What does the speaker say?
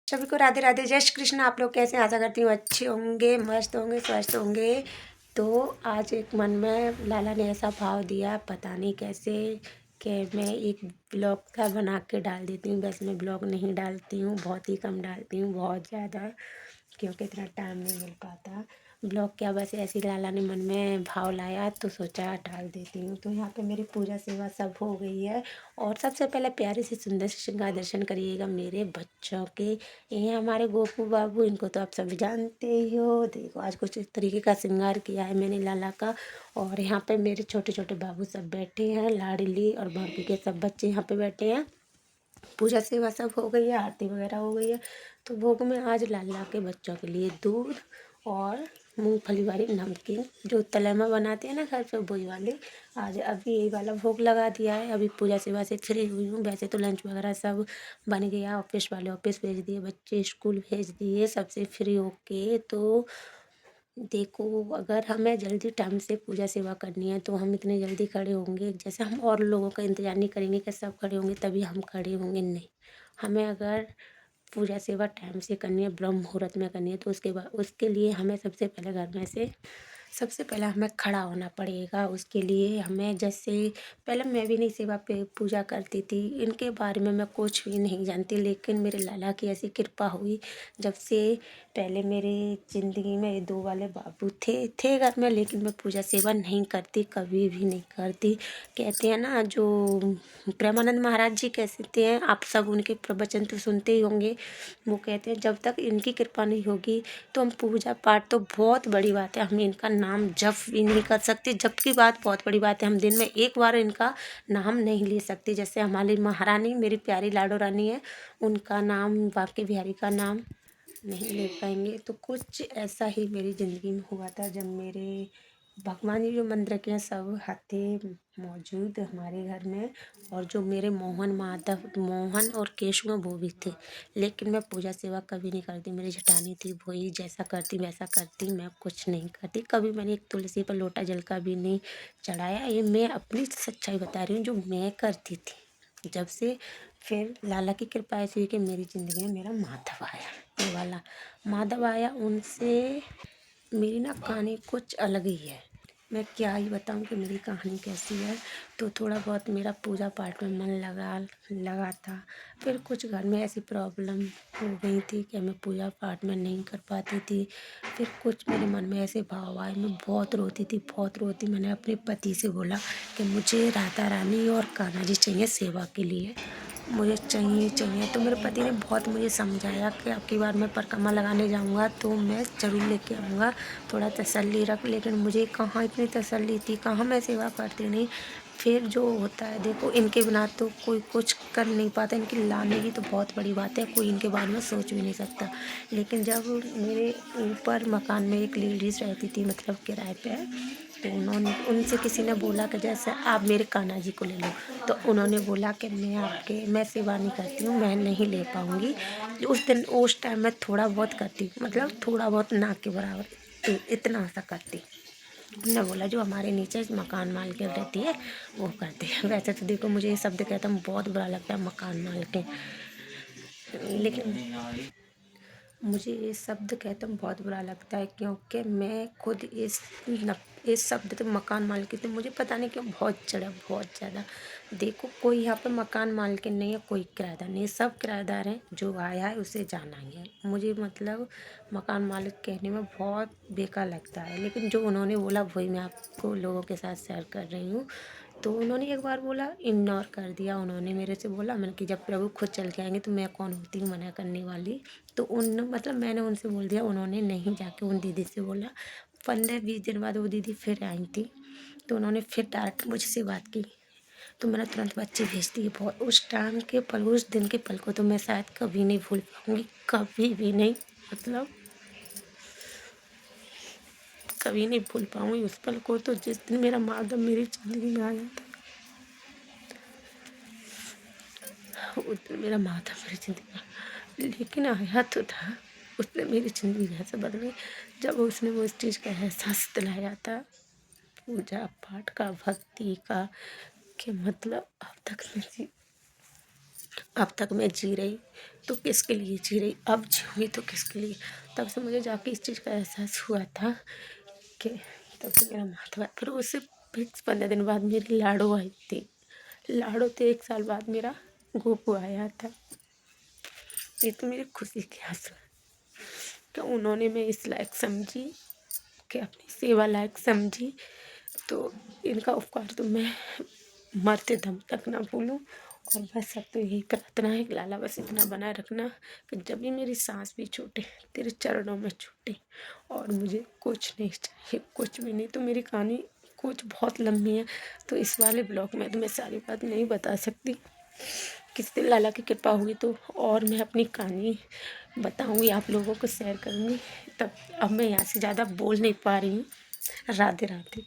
सभी को राधे राधे, जय श्री कृष्ण। आप लोग कैसे हैं? आशा करती हूँ अच्छे होंगे, मस्त होंगे, स्वस्थ होंगे। तो आज एक मन में लाला ने ऐसा भाव दिया, पता नहीं कैसे, कि मैं एक ब्लॉग का बना के डाल देती हूँ। वैसे मैं ब्लॉग नहीं डालती हूँ, बहुत ही कम डालती हूँ, बहुत ज़्यादा, क्योंकि इतना टाइम नहीं मिल पाता। ब्लॉग क्या, बस ऐसे ही लाला ने मन में भाव लाया तो सोचा डाल देती हूँ। तो यहाँ पे मेरी पूजा सेवा सब हो गई है। और सबसे पहले प्यारे से सुंदर से श्रृंगार दर्शन करिएगा मेरे बच्चों के। ये हमारे गोपू बाबू, इनको तो आप सब जानते ही हो। देखो आज कुछ इस तरीके का श्रृंगार किया है मैंने लाला का। और यहाँ पे मेरे छोटे छोटे बाबू सब बैठे हैं, लाडली और बाकी के सब बच्चे यहाँ पे बैठे हैं। पूजा सेवा सब हो गई है, आरती वगैरह हो गई है। तो भोग में आज लाला के बच्चों के लिए दूध और मूंगफली वाली नमकीन, जो तलेमा बनाते हैं ना घर पे, वही वाली। आज अभी यही वाला भोग लगा दिया है। अभी पूजा सेवा से फ्री हुई हूँ। वैसे तो लंच वगैरह सब बन गया, ऑफिस वाले ऑफिस भेज दिए, बच्चे स्कूल भेज दिए, सबसे फ्री होके। तो देखो, अगर हमें जल्दी टाइम से पूजा सेवा करनी है तो हम इतने जल्दी खड़े होंगे, जैसे हम और लोगों का इंतज़ार नहीं करेंगे कि सब खड़े होंगे तभी हम खड़े होंगे, नहीं। हमें अगर पूजा सेवा टाइम से करनी है, ब्रह्म मुहूर्त में करनी है, तो उसके बाद उसके लिए हमें सबसे पहले हमें खड़ा होना पड़ेगा। उसके लिए हमें, जैसे पहले मैं भी नहीं सेवा पे पूजा करती थी, इनके बारे में मैं कुछ भी नहीं जानती, लेकिन मेरे लाला की ऐसी कृपा हुई। जब से पहले मेरे ज़िंदगी में ये दो वाले बाबू थे घर में, लेकिन मैं पूजा सेवा नहीं करती, कभी भी नहीं करती। कहते हैं ना, जो प्रेमानंद महाराज जी कहते हैं, आप सब उनके प्रवचन तो सुनते ही होंगे। वो कहते हैं जब तक इनकी कृपा नहीं होगी तो हम पूजा पाठ, तो बहुत बड़ी बात है, हम इनका नाम जप भी नहीं कर सकते। जप की बात बहुत बड़ी बात है, हम दिन में एक बार इनका नाम नहीं ले सकते। जैसे हमारी महारानी, मेरी प्यारी लाडो रानी है, उनका नाम, बांके बिहारी का नाम नहीं ले पाएंगे। तो कुछ ऐसा ही मेरी ज़िंदगी में हुआ था, जब मेरे भगवान जी जो मंदिर के हैं सब थे मौजूद हमारे घर में। और जो मेरे मोहन और केशव हैं वो भी थे। लेकिन मैं पूजा सेवा कभी नहीं करती, मेरी जेठानी थी, वही जैसा करती वैसा करती, मैं कुछ नहीं करती। कभी मैंने एक तुलसी पर लोटा जल का भी नहीं चढ़ाया। ये मैं अपनी सच्चाई बता रही हूँ, जो मैं करती थी। जब से फिर लाला की कृपा ऐसी हुई कि मेरी ज़िंदगी में मेरा माधव आया, ये वाला माधव आया, उनसे मेरी ना कहानी कुछ अलग ही है। मैं क्या ही बताऊँ कि मेरी कहानी कैसी है। तो थोड़ा बहुत मेरा पूजा पाठ में मन लगा था। फिर कुछ घर में ऐसी प्रॉब्लम हो गई थी कि मैं पूजा पाठ में नहीं कर पाती थी। फिर कुछ मेरे मन में ऐसे भाव आए, मैं बहुत रोती थी, बहुत रोती। मैंने अपने पति से बोला कि मुझे राधा रानी और कान्हा जी चाहिए सेवा के लिए, मुझे चाहिए। तो मेरे पति ने बहुत मुझे समझाया कि अब की बार मैं परिक्रमा लगाने जाऊंगा तो मैं ज़रूर लेके आऊँगा, थोड़ा तसल्ली रख। लेकिन मुझे कहाँ इतनी तसल्ली थी, कहाँ मैं सेवा करती नहीं। फिर जो होता है, देखो इनके बिना तो कोई कुछ कर नहीं पाता, इनकी लाने की तो बहुत बड़ी बात है, कोई इनके बारे में सोच भी नहीं सकता। लेकिन जब मेरे ऊपर मकान में एक लेडीज़ रहती थी, मतलब किराए पे, तो उन्होंने, उनसे किसी ने बोला कि जैसे आप मेरे कान्हा जी को ले लो। तो उन्होंने बोला कि मैं सेवा नहीं करती हूँ, मैं नहीं ले पाऊँगी। उस टाइम मैं थोड़ा बहुत करती, मतलब थोड़ा बहुत ना के बराबर, इतना सा करती। हमने बोला जो हमारे नीचे मकान मालकिन रहती है वो करती है। वैसे तो देखो, मुझे ये शब्द कहता हूँ बहुत बुरा लगता है, मकान मालकिन, लेकिन मुझे ये शब्द कहते हैं बहुत बुरा लगता है, क्योंकि मैं खुद इस शब्द तो मकान मालकिन, तो मुझे पता नहीं क्यों बहुत चढ़ा, बहुत ज़्यादा। देखो, कोई यहाँ पे मकान मालकिन नहीं है, कोई किराएदार नहीं है, सब किराएदार हैं। जो आया है उसे जाना ही है। मुझे मतलब मकान मालिक कहने में बहुत बेकार लगता है, लेकिन जो उन्होंने बोला वही मैं आपको लोगों के साथ शेयर कर रही हूँ। तो उन्होंने एक बार बोला, इग्नोर कर दिया। उन्होंने मेरे से बोला, मैंने कि जब प्रभु खुद चल के आएंगे तो मैं कौन होती हूँ मना करने वाली। तो उन मतलब मैंने उनसे बोल दिया, उन्होंने नहीं, जाके उन दीदी से बोला। 15-20 दिन बाद वो दीदी फिर आई थी, तो उन्होंने फिर डायरेक्ट मुझसे बात की। तो मैंने तुरंत बच्चे भेज दिए। बहुत उस टाइम के पल, उस दिन के पल को तो मैं शायद कभी नहीं भूल पाऊँगी, कभी भी नहीं, मतलब कभी नहीं भूल पाऊँगी उस पल को। तो जिस दिन मेरा माधव मेरी ज़िंदगी में आया था, उस दिन मेरा माधव मेरी ज़िंदगी में, लेकिन आया तो था, उसने मेरी ज़िंदगी ऐसे बदली जब उसने वो इस चीज़ का एहसास दिलाया था, पूजा पाठ का, भक्ति का, कि मतलब अब तक मेरी अब तक मैं जी रही तो किसके लिए जी रही, अब जीऊँगी तो किसके लिए। तब से मुझे जाके इस चीज़ का एहसास हुआ था कि तब से मेरा माथा, फिर उससे फिक्स 15 दिन बाद मेरी लाडो आई थी। लाडो थे 1 साल बाद मेरा गोपू आया था। ये तो मेरी खुशी के आँसू हैं कि उन्होंने मैं इस लायक समझी, कि अपनी सेवा लायक समझी। तो इनका उपकार तो मैं मरते दम तक ना भूलूँ। और बस अब तो यही प्रार्थना है कि लाला बस इतना बनाए रखना कि जब भी मेरी सांस भी छूटे तेरे चरणों में छूटे, और मुझे कुछ नहीं चाहिए, कुछ भी नहीं। तो मेरी कहानी कुछ बहुत लंबी है, तो इस वाले ब्लॉग में तो मैं सारी बात नहीं बता सकती। किसी दिन लाला की कृपा हुई तो और मैं अपनी कहानी बताऊंगी, आप लोगों को शेयर करूंगी। तब अब मैं यहाँ से ज़्यादा बोल नहीं पा रही हूँ। राधे राधे।